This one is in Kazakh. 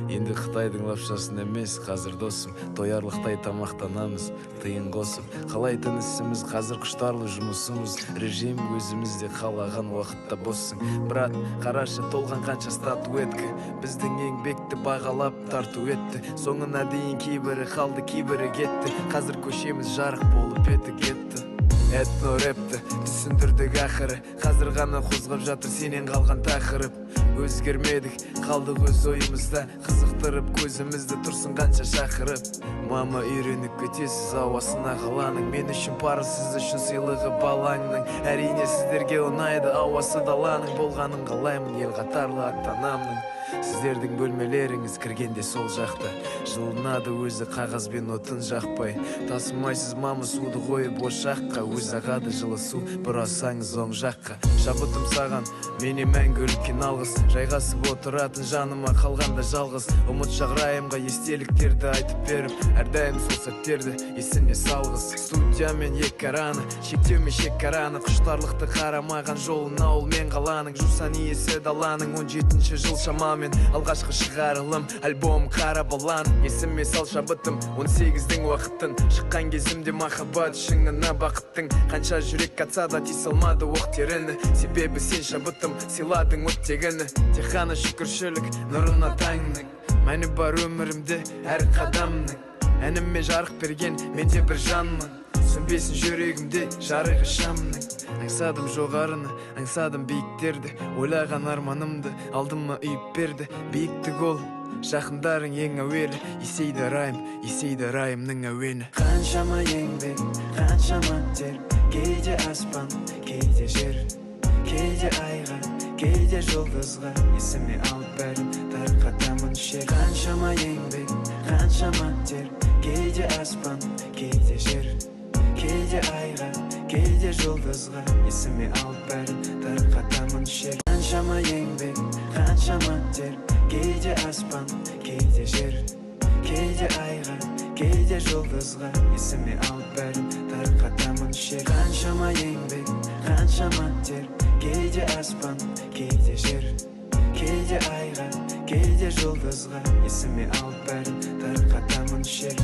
Енді Қытайдың лапшасын емес, қазір досым, тоярлықтай тамақтанамыз, тыйын қосып. Қалай тынысымыз, қазір құштарлы жұмысымыз, режим өзімізде қалаған уақытта боссың. Брат, қарашы, толған қанша статуэтка, біздің еңбекті бағалап тарту етті. Соңына дейін кейбірі қалды, кейбірі кетті. Қазір көшеміз жарық болып еті кетті. Этно рэпті түсіндірдік ақыры, қазір ғана қозғап жатыр сенен қалған тақырып. Өзгермедік, қалдық өз ойымызда, қызықтырып көзімізді тұрсын қанша шақырып. Мама үйреніп кетесіз ауасына қаланың, мен үшін пары, сіз үшін сыйлығы балаңның. Әрине сіздерге ұнайды ауасы даланың, болғанын қалаймын ел қатарлы ата-анамның. Сіздердің бөлмелеріңіз кіргенде сол жақта, жылынады өзі қағазбен отын жақпай. Тасымайсыз мамы суды қойып ошаққа, өз ағады жылы су бұрасаңыз оң жаққа. Шабытым саған, мені мәңгілік алғыс, жайғасып отыратын жаныма қалғанда жалғыз. Ұмыт шағырайымға естеліктерді айтып беріп, әрдайым сол сәттерді есіне салғыз. Студиямен екараны, шектеумен шекараны, құштарлықты қарамаған жолын ауыл мен қаланың. Жусан иесі даланың 17-ші жыл шамамен, алғашқы шығарылым альбом қара баланың. Есіме сал шабытым 18-дің уақытын, шыққан кезімде махаббат шыңына бақыттың. Қанша жүрек қатса да тиіс алмады оқ теріні, себебі сен шабытым сыйладың оттегіні. Тек қана шүкіршілік нұрына таңның, мәні бар өмірімде әр қадамның. Әніме жарық берген менде бір жанмын, сөнбесін жүрегімде жарығы шамның. Аңсадым жоғарыны, аңсадым биіктерді, ойлаған арманымды алдыма үйіп берді. Биіктік ол, жақындарың ең әуелі, есейді райымның әуені. Қаншама еңбек, қаншама тер, кейде аспан, кейде жер, кейде айға, кейде жұлдызға, есіме алып бәрін тарқатамын шер. Қаншама еңбек, қаншама тер, кейде аспан, кейде жер, кейде айға, кейде жұлдызға, есіме алып бәрін тарқатамын шер. Қаншама еңбек, қаншама тер, кейде аспан, кейде жер, кейде айға, кейде жұлдызға, есіме алып бәрін тарқатамын шер. Қаншама еңбек, қаншама тер, кейде аспан, кейде жер, кейде айға, кейде жұлдызға, есіме алып бәрін тарқатамын шер.